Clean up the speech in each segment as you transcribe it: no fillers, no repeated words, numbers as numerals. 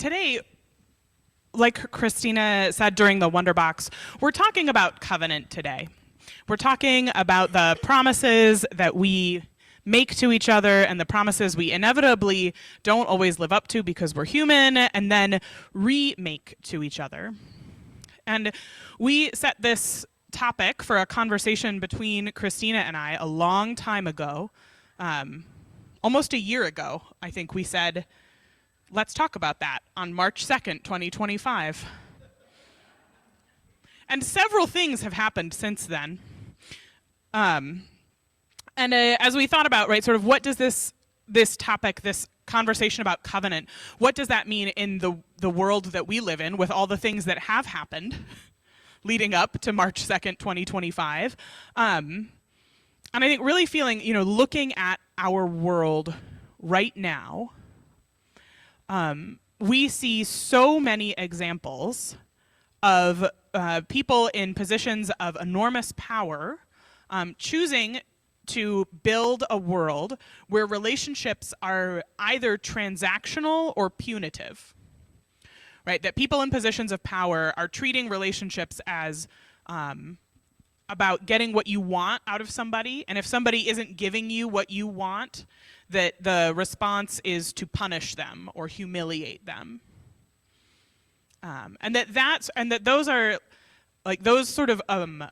today, like Christina said during the Wonder Box, we're talking about covenant today. We're talking about the promises that we make to each other and the promises we inevitably don't always live up to because we're human, and then remake to each other. And we set this topic for a conversation between Christina and I a long time ago, almost a year ago. I think we said, let's talk about that on March 2nd, 2025. And several things have happened since then. As we thought about, right, sort of what does this topic, this conversation about covenant, what does that mean in the world that we live in with all the things that have happened leading up to March 2nd, 2025? And I think really feeling, looking at our world right now, we see so many examples of people in positions of enormous power choosing to build a world where relationships are either transactional or punitive, right? That people in positions of power are treating relationships as about getting what you want out of somebody, and if somebody isn't giving you what you want, that the response is to punish them or humiliate them. And that those are, like, those sort of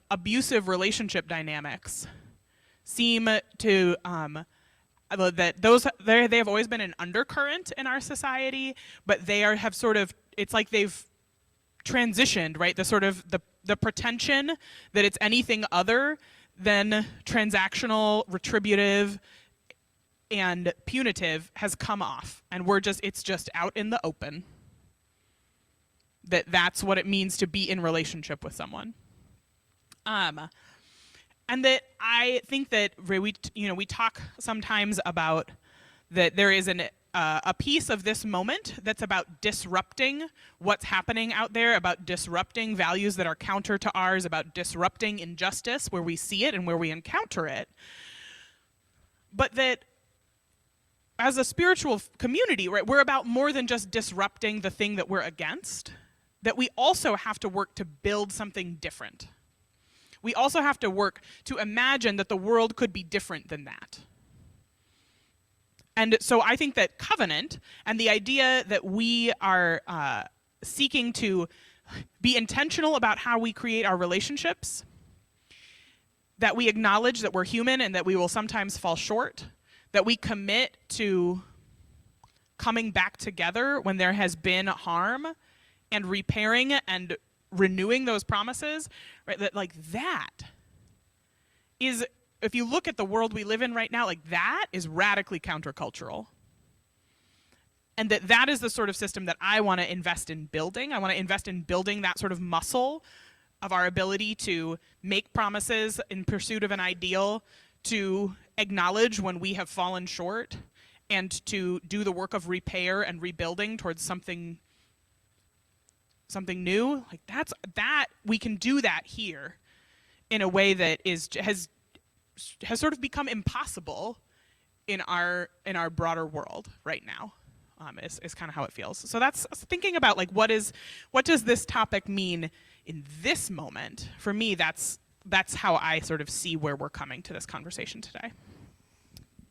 abusive relationship dynamics seem to that they have always been an undercurrent in our society, but they have sort of, it's like they've transitioned, right? The sort of the pretension that it's anything other than transactional, retributive, and punitive has come off, and it's just out in the open. That's what it means to be in relationship with someone. And that I think that we talk sometimes about that there is a piece of this moment that's about disrupting what's happening out there, about disrupting values that are counter to ours, about disrupting injustice where we see it and where we encounter it. But that as a spiritual community, right, we're about more than just disrupting the thing that we're against, that we also have to work to build something different. We also have to work to imagine that the world could be different than that. And so I think that covenant and the idea that we are seeking to be intentional about how we create our relationships, that we acknowledge that we're human and that we will sometimes fall short, that we commit to coming back together when there has been harm and repairing and renewing those promises, right? That is, if you look at the world we live in right now, that is radically countercultural. And that is the sort of system that I want to invest in building. I want to invest in building that sort of muscle of our ability to make promises in pursuit of an ideal, to acknowledge when we have fallen short, and to do the work of repair and rebuilding towards something new. That we can do that here in a way that has sort of become impossible in our broader world right now. Is kind of how it feels. So that's thinking about what does this topic mean in this moment? For me, that's how I sort of see where we're coming to this conversation today.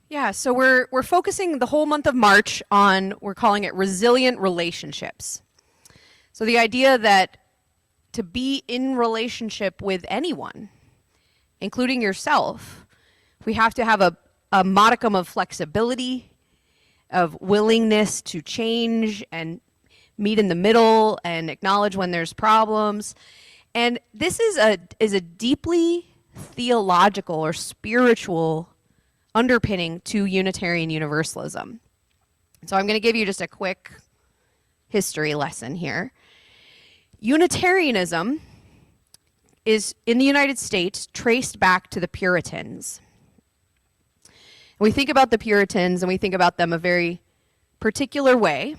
Yeah, so we're focusing the whole month of March on, we're calling it resilient relationships. So the idea that to be in relationship with anyone, including yourself, we have to have a modicum of flexibility, of willingness to change and meet in the middle and acknowledge when there's problems. And this is a deeply theological or spiritual underpinning to Unitarian Universalism. So I'm going to give you just a quick history lesson here. Unitarianism is, in the United States, traced back to the Puritans. We think about the Puritans and we think about them a very particular way,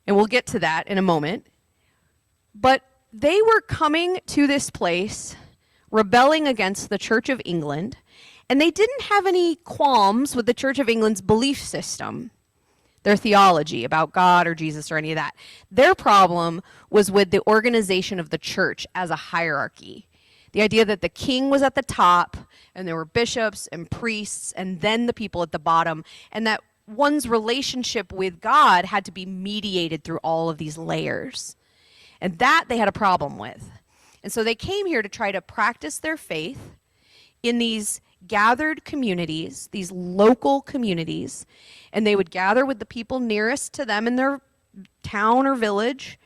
and we'll get to that in a moment. But they were coming to this place, rebelling against the Church of England, and they didn't have any qualms with the Church of England's belief system. their theology about God or Jesus or any of that. Their problem was with the organization of the church as a hierarchy. The idea that the king was at the top and there were bishops and priests and then the people at the bottom, and that one's relationship with God had to be mediated through all of these layers. And that they had a problem with. And so they came here to try to practice their faith in these gathered communities, these local communities, and they would gather with the people nearest to them in their town or village,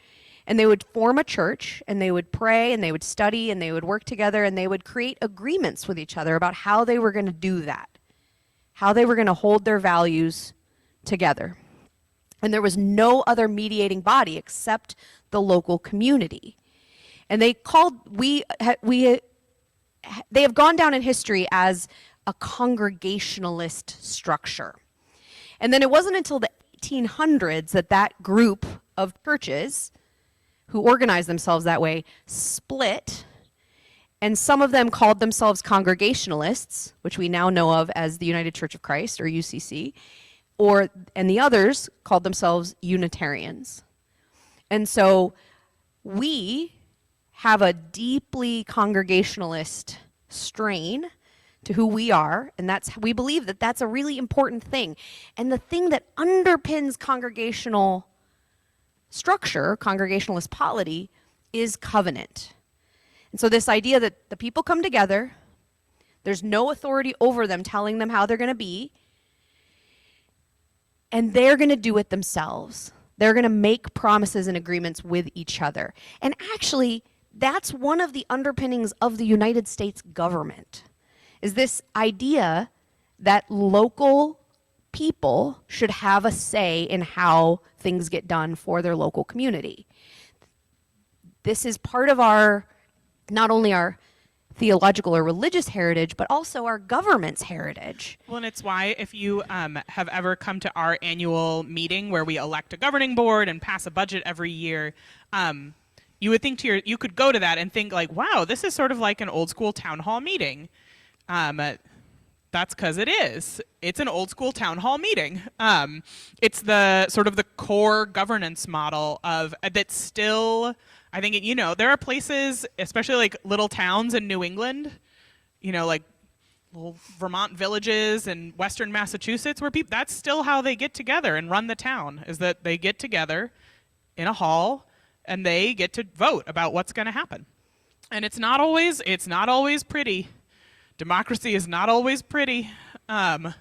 and they would form a church, and they would pray, and they would study, and they would work together, and they would create agreements with each other about how they were going to do that, how they were going to hold their values together. And there was no other mediating body except the local community. And they have gone down in history as a congregationalist structure. And then it wasn't until the 1800s that that group of churches who organized themselves that way split, and some of them called themselves Congregationalists, which we now know of as the United Church of Christ, or UCC, and the others called themselves Unitarians. And so we have a deeply Congregationalist strain to who we are, and we believe that that's a really important thing. And the thing that underpins congregational structure, Congregationalist polity, is covenant. And so this idea that the people come together, there's no authority over them telling them how they're going to be, and they're going to do it themselves. They're going to make promises and agreements with each other. And actually, that's one of the underpinnings of the United States government, is this idea that local people should have a say in how things get done for their local community. This is part of not only our theological or religious heritage, but also our government's heritage. Well, and it's why if you have ever come to our annual meeting where we elect a governing board and pass a budget every year, you would think you could go to that and think like, wow, this is sort of like an old school town hall meeting. That's because it is. It's an old school town hall meeting. It's the sort of the core governance model that's still, I think, there are places, especially like little towns in New England, like little Vermont villages and Western Massachusetts where that's still how they get together and run the town, is that they get together in a hall and they get to vote about what's going to happen. And it's not always pretty. Democracy is not always pretty, but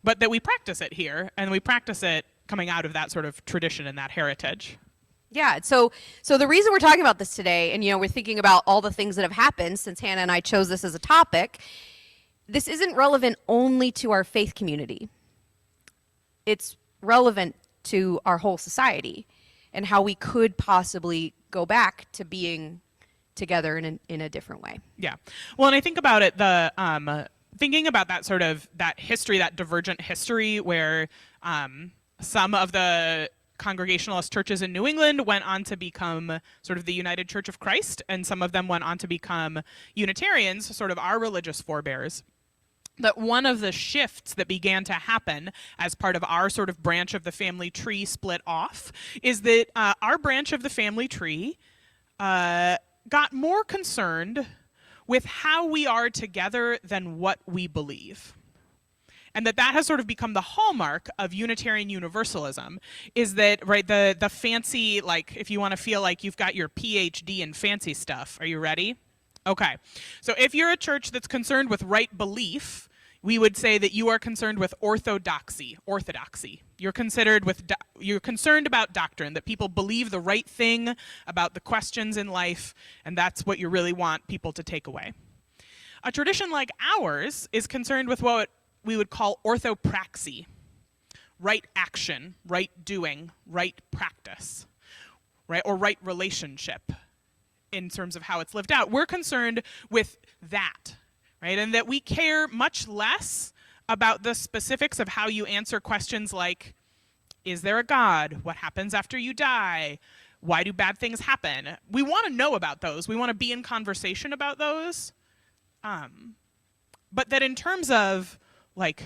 that we practice it here, and we practice it coming out of that sort of tradition and that heritage. Yeah, so the reason we're talking about this today, and we're thinking about all the things that have happened since Hannah and I chose this as a topic, this isn't relevant only to our faith community. It's relevant to our whole society and how we could possibly go back to being together in a different way. Yeah. Well, and I think about it, thinking about that sort of that history, that divergent history where some of the Congregationalist churches in New England went on to become sort of the United Church of Christ, and some of them went on to become Unitarians, sort of our religious forebears. That one of the shifts that began to happen as part of our sort of branch of the family tree split off is that our branch of the family tree got more concerned with how we are together than what we believe. And that has sort of become the hallmark of Unitarian Universalism, is that, right, the fancy, like, if you want to feel like you've got your PhD in fancy stuff. Are you ready? Okay. So if you're a church that's concerned with right belief, we would say that you are concerned with orthodoxy. You're concerned about doctrine, that people believe the right thing about the questions in life, and that's what you really want people to take away. A tradition like ours is concerned with what we would call orthopraxy, right action, right doing, right practice, right, or right relationship in terms of how it's lived out. We're concerned with that, right, and that we care much less about the specifics of how you answer questions like, is there a God? What happens after you die? Why do bad things happen? We want to know about those. We want to be in conversation about those. But that in terms of, like,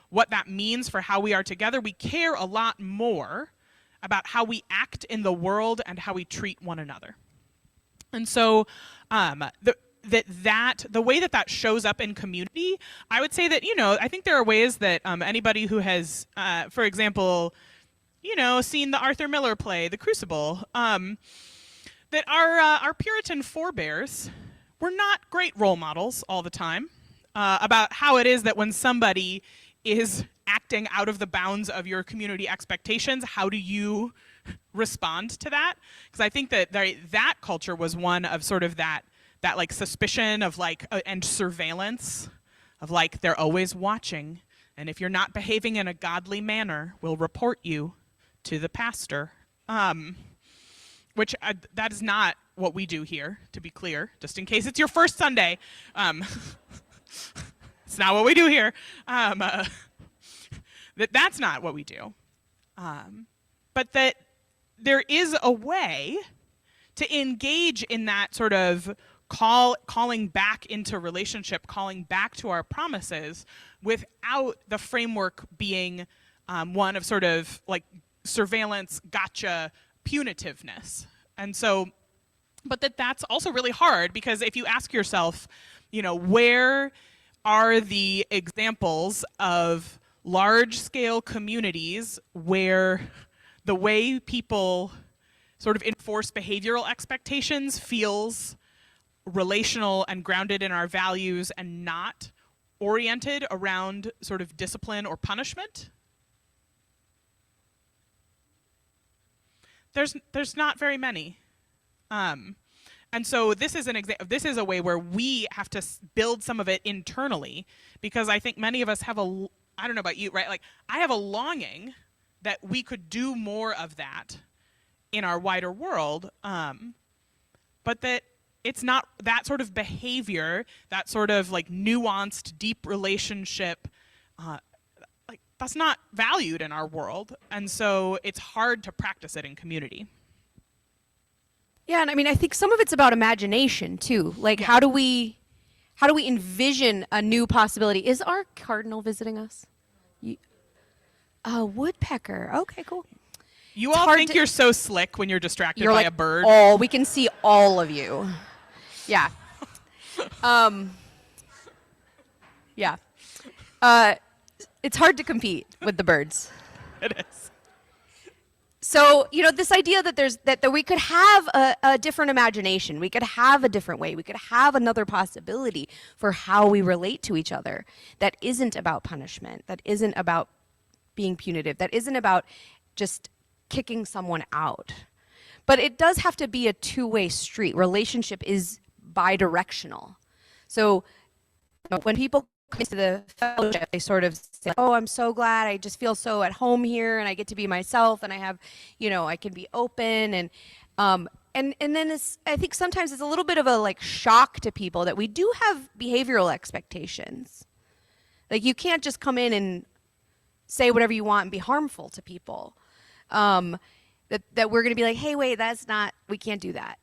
what that means for how we are together, we care a lot more about how we act in the world and how we treat one another. And so the way that shows up in community, I would say that, I think there are ways that anybody who has, for example, seen the Arthur Miller play, The Crucible, that our Puritan forebears were not great role models all the time about how it is that when somebody is acting out of the bounds of your community expectations, how do you respond to that? Because I think that that culture was one of sort of that like suspicion of like and surveillance of like they're always watching, and if you're not behaving in a godly manner, we'll report you to the pastor. Which that is not what we do here, to be clear, just in case it's your first Sunday. It's not what we do here. That's not what we do. But that there is a way to engage in that sort of calling back into relationship, calling back to our promises without the framework being one of sort of like surveillance, gotcha, punitiveness. And so, but that's also really hard, because if you ask yourself, where are the examples of large-scale communities where the way people sort of enforce behavioral expectations feels relational and grounded in our values and not oriented around sort of discipline or punishment? There's not very many. And so this is this is a way where we have to build some of it internally, because I think many of us have I don't know about you, right? Like, I have a longing that we could do more of that in our wider world, but that it's not that sort of behavior, that sort of like nuanced, deep relationship, like that's not valued in our world, and so it's hard to practice it in community. Yeah, and I mean, I think some of it's about imagination too. Like, how do we envision a new possibility? Is our cardinal visiting us? A woodpecker. Okay, cool. You all think you're so slick when you're distracted by a bird. Oh, we can see all of you. Yeah. Yeah. It's hard to compete with the birds. It is. So, this idea that that we could have a different imagination, we could have a different way, we could have another possibility for how we relate to each other that isn't about punishment, that isn't about being punitive, that isn't about just kicking someone out. But it does have to be a two-way street. Relationship is bidirectional. So when people come to the fellowship, they sort of say, oh, I'm so glad, I just feel so at home here, and I get to be myself, and I have, I can be open, and then I think sometimes it's a little bit of a like shock to people that we do have behavioral expectations. Like, you can't just come in and say whatever you want and be harmful to people. That we're going to be like, hey, wait, we can't do that.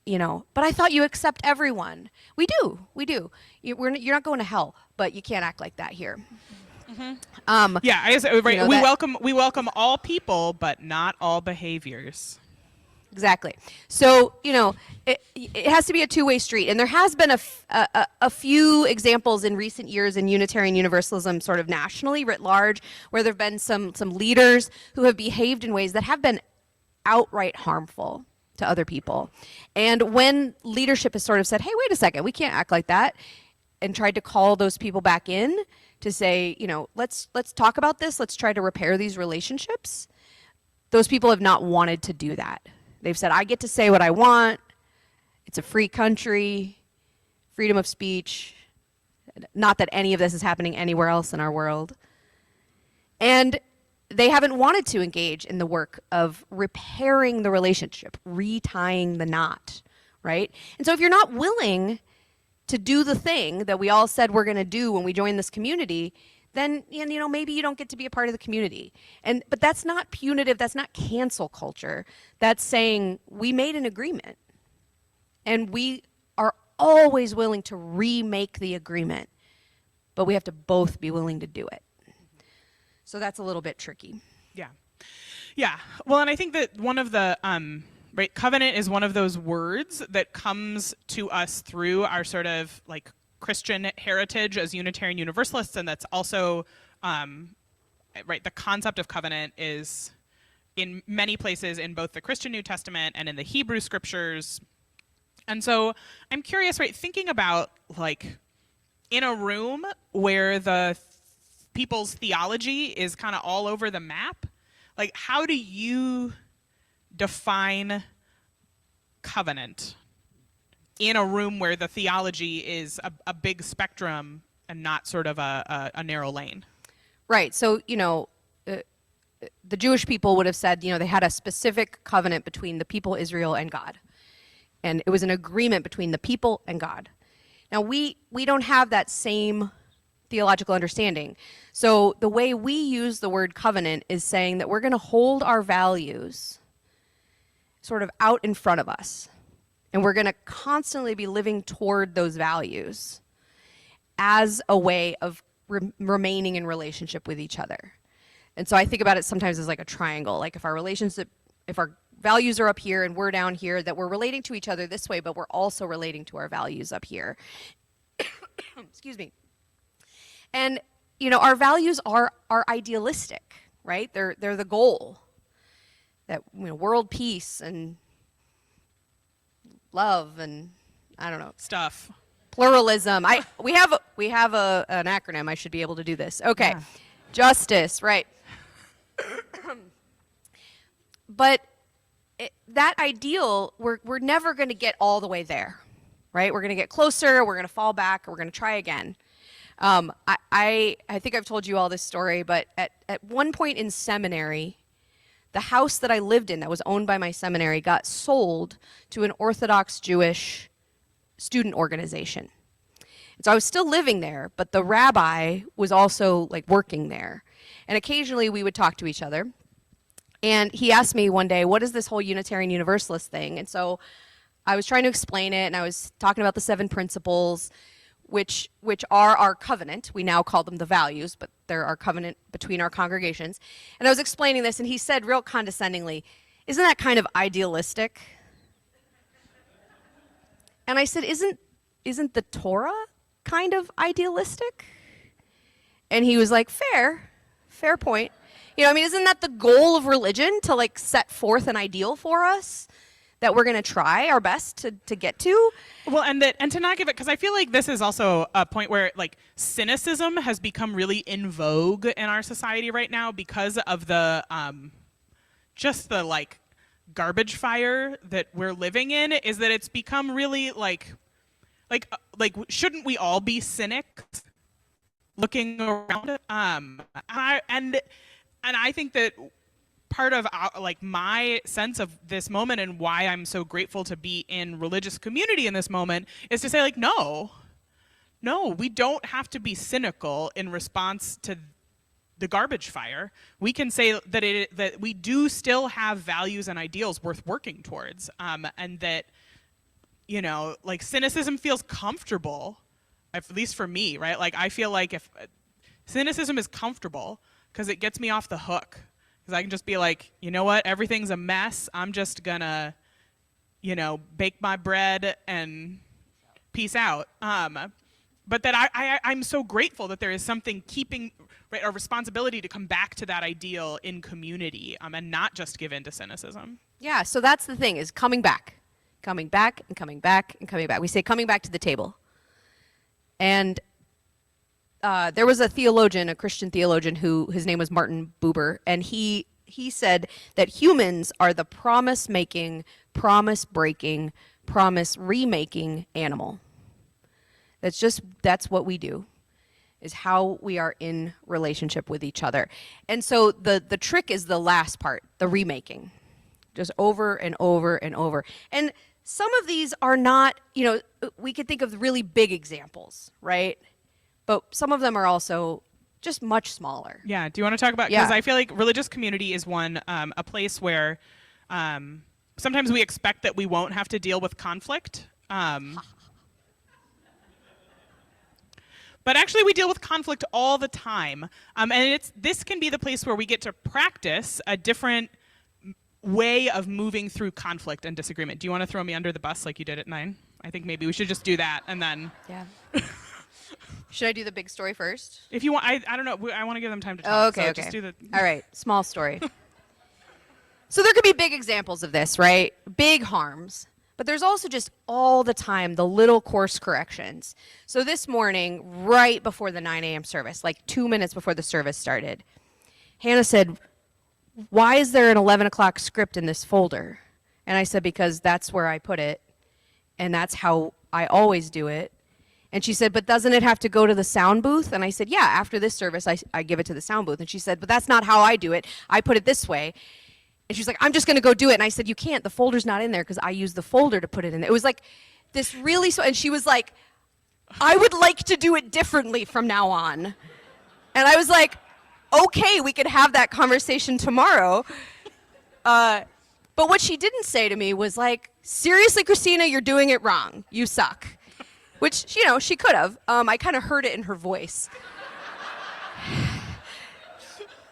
But I thought you accept everyone. We do. You're not going to hell, but you can't act like that here. Mm-hmm. Yeah, I guess, right. We welcome all people, but not all behaviors. Exactly. So it has to be a two-way street, and there has been a few examples in recent years in Unitarian Universalism, sort of nationally, writ large, where there have been some leaders who have behaved in ways that have been outright harmful to other people. And when leadership has sort of said, hey, wait a second, we can't act like that, and tried to call those people back in to say, let's talk about this, let's try to repair these relationships, those people have not wanted to do that. They've said, I get to say what I want, it's a free country, freedom of speech, not that any of this is happening anywhere else in our world. And they haven't wanted to engage in the work of repairing the relationship, retying the knot, right? And so if you're not willing to do the thing that we all said we're going to do when we join this community, then maybe you don't get to be a part of the community. But that's not punitive, that's not cancel culture. That's saying we made an agreement, and we are always willing to remake the agreement, but we have to both be willing to do it. So that's a little bit tricky. Yeah. Yeah. Well, and I think that one of the, right, covenant is one of those words that comes to us through our sort of like Christian heritage as Unitarian Universalists, and that's also, right, the concept of covenant is in many places in both the Christian New Testament and in the Hebrew scriptures. And so I'm curious, right, thinking about like in a room where the people's theology is kind of all over the map, like how do you define covenant in a room where the theology is a big spectrum and not sort of a narrow lane? Right. So, the Jewish people would have said, they had a specific covenant between the people Israel and God. And it was an agreement between the people and God. Now, we don't have that same theological understanding. So the way we use the word covenant is saying that we're going to hold our values sort of out in front of us. And we're going to constantly be living toward those values as a way of remaining in relationship with each other. And so I think about it sometimes as like a triangle. Like if our values are up here and we're down here, that we're relating to each other this way, but we're also relating to our values up here. Excuse me. And, our values are idealistic, right? They're the goal. That, world peace and love and, I don't know. Stuff. Pluralism. We have an acronym. I should be able to do this. Okay. Yeah. Justice, right. But that ideal, we're never going to get all the way there, right? We're going to get closer, we're going to fall back, or we're going to try again. I think I've told you all this story, but at one point in seminary, the house that I lived in that was owned by my seminary got sold to an Orthodox Jewish student organization. And so I was still living there, but the rabbi was also like working there. And occasionally we would talk to each other. And he asked me one day, what is this whole Unitarian Universalist thing? And so I was trying to explain it, and I was talking about the 7 principles, which are our covenant. We now call them the values, but they're our covenant between our congregations. And I was explaining this, and he said real condescendingly, isn't that kind of idealistic? And I said, isn't the Torah kind of idealistic? And he was like, fair point. Isn't that the goal of religion, to like set forth an ideal for us that we're going to try our best to get to? Well, and to not give it, because I feel like this is also a point where like cynicism has become really in vogue in our society right now because of the just the like garbage fire that we're living in, is that it's become really like shouldn't we all be cynics looking around? And I think that part of my sense of this moment and why I'm so grateful to be in religious community in this moment is to say like, no, we don't have to be cynical in response to the garbage fire. We can say that we do still have values and ideals worth working towards, and that like cynicism feels comfortable, at least for me, right? Like I feel like if cynicism is comfortable because it gets me off the hook. Because I can just be like, you know what, everything's a mess. I'm just gonna, bake my bread and peace out. But that I'm so grateful that there is something keeping, right, a responsibility to come back to that ideal in community, and not just give in to cynicism. Yeah, so that's the thing, is coming back and coming back and coming back. We say coming back to the table. And there was a theologian, a Christian theologian, who his name was Martin Buber, and he said that humans are the promise-making, promise-breaking, promise-remaking animal. That's what we do, is how we are in relationship with each other. And so the trick is the last part, the remaking, just over and over and over. And some of these are not, we could think of really big examples, right? But some of them are also just much smaller. Yeah. Do you want to talk about, because I feel like religious community is one, a place where sometimes we expect that we won't have to deal with conflict. But actually, we deal with conflict all the time. And this can be the place where we get to practice a different way of moving through conflict and disagreement. Do you want to throw me under the bus like you did at 9? I think maybe we should just do that and then. Yeah. Should I do the big story first? If you want, I don't know. I want to give them time to talk. Oh, okay, so okay. Just do the. All right, small story. So there could be big examples of this, right? Big harms. But there's also just all the time the little course corrections. So this morning, right before the 9 a.m. service, like 2 minutes before the service started, Hannah said, "Why is there an 11 o'clock script in this folder?" And I said, "Because that's where I put it, and that's how I always do it." And she said, "But doesn't it have to go to the sound booth?" And I said, "Yeah, after this service, I give it to the sound booth." And she said, "But that's not how I do it. I put it this way." And she's like, "I'm just going to go do it." And I said, "You can't. The folder's not in there because I use the folder to put it in there." It was like this really, and she was like, "I would like to do it differently from now on." And I was like, "Okay, we could have that conversation tomorrow." But what she didn't say to me was like, "Seriously, Christina, you're doing it wrong. You suck." Which, she could have. I kind of heard it in her voice.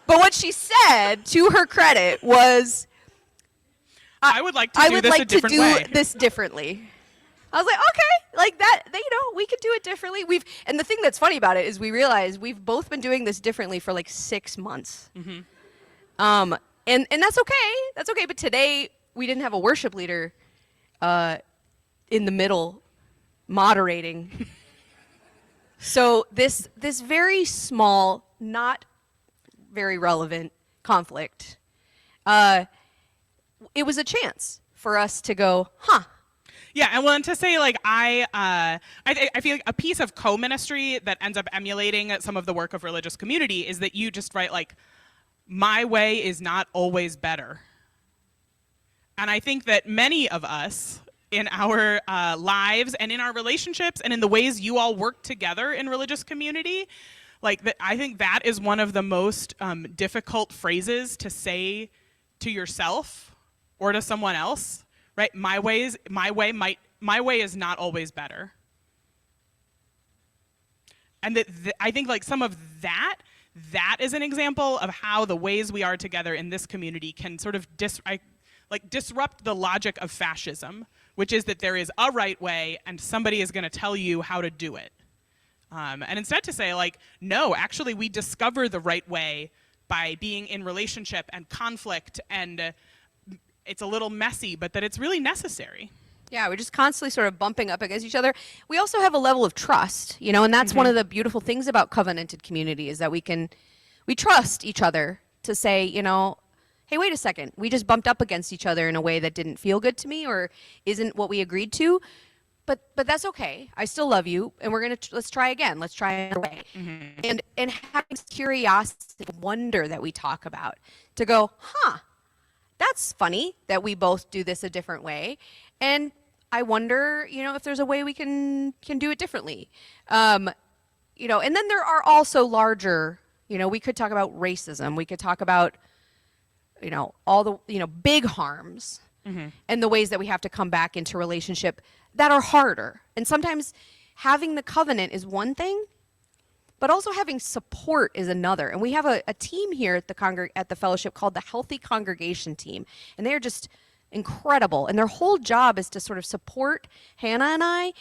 But what she said, to her credit, was, I would like to do this a different way. This differently. I was like, okay, like that, we could do it differently. And the thing that's funny about it is we realize we've both been doing this differently for like 6 months. Mm-hmm. And that's okay. That's okay. But today we didn't have a worship leader in the middle moderating. So this very small, not very relevant conflict, it was a chance for us to go, huh. Yeah, and to say like I feel like a piece of co-ministry that ends up emulating some of the work of religious community is that you just write like, my way is not always better. And I think that many of us in our lives and in our relationships and in the ways you all work together in religious community, I think that is one of the most difficult phrases to say to yourself or to someone else, right? My way is not always better. And I think like some of that is an example of how the ways we are together in this community can sort of disrupt the logic of fascism, which is that there is a right way and somebody is going to tell you how to do it. And instead to say, like, no, actually we discover the right way by being in relationship and conflict, and it's a little messy, but that it's really necessary. Yeah, we're just constantly sort of bumping up against each other. We also have a level of trust, and that's one of the beautiful things about covenanted community is that we trust each other to say, hey, wait a second, we just bumped up against each other in a way that didn't feel good to me or isn't what we agreed to. But that's okay. I still love you, and let's try again. Let's try another way. Mm-hmm. And having this curiosity, wonder that we talk about, to go, that's funny that we both do this a different way, and I wonder, if there's a way we can do it differently. And then there are also larger, we could talk about racism. We could talk about, all the, big harms. Mm-hmm. And the ways that we have to come back into relationship that are harder. And sometimes having the covenant is one thing, but also having support is another. And we have a team here at the fellowship called the Healthy Congregation Team. And they're just incredible. And their whole job is to sort of support Hannah and I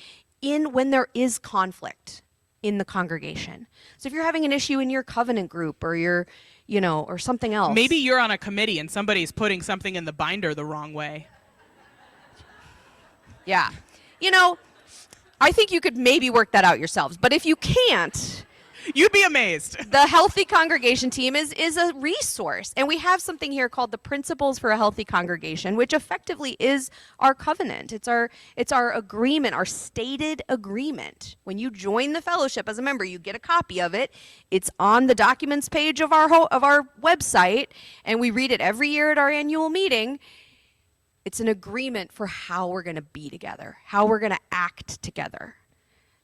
when there is conflict in the congregation. So if you're having an issue in your covenant group or or something else. Maybe you're on a committee and somebody's putting something in the binder the wrong way. Yeah. I think you could maybe work that out yourselves. But if you can't, you'd be amazed. The Healthy Congregation Team is a resource. And we have something here called the Principles for a Healthy Congregation, which effectively is our covenant. It's our agreement, our stated agreement. When you join the fellowship as a member, you get a copy of it. It's on the documents page of our website, and we read it every year at our annual meeting. It's an agreement for how we're going to be together, how we're going to act together.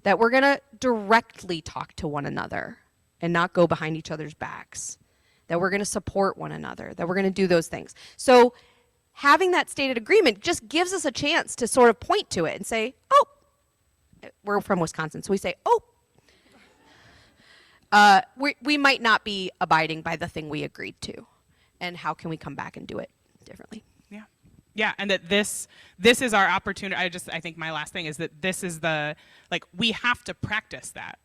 That we're going to directly talk to one another and not go behind each other's backs. That we're going to support one another. That we're going to do those things. So having that stated agreement just gives us a chance to sort of point to it and say, we're from Wisconsin. So we say, we might not be abiding by the thing we agreed to, and how can we come back and do it differently? Yeah. Yeah, and that this is our opportunity. I think my last thing is that this is we have to practice that,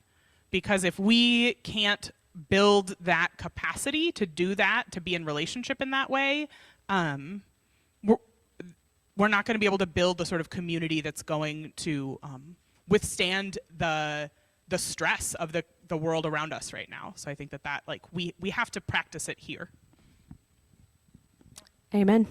because if we can't build that capacity to do that, to be in relationship in that way, we're not going to be able to build the sort of community that's going to withstand the stress of the world around us right now. So I think that we have to practice it here. Amen.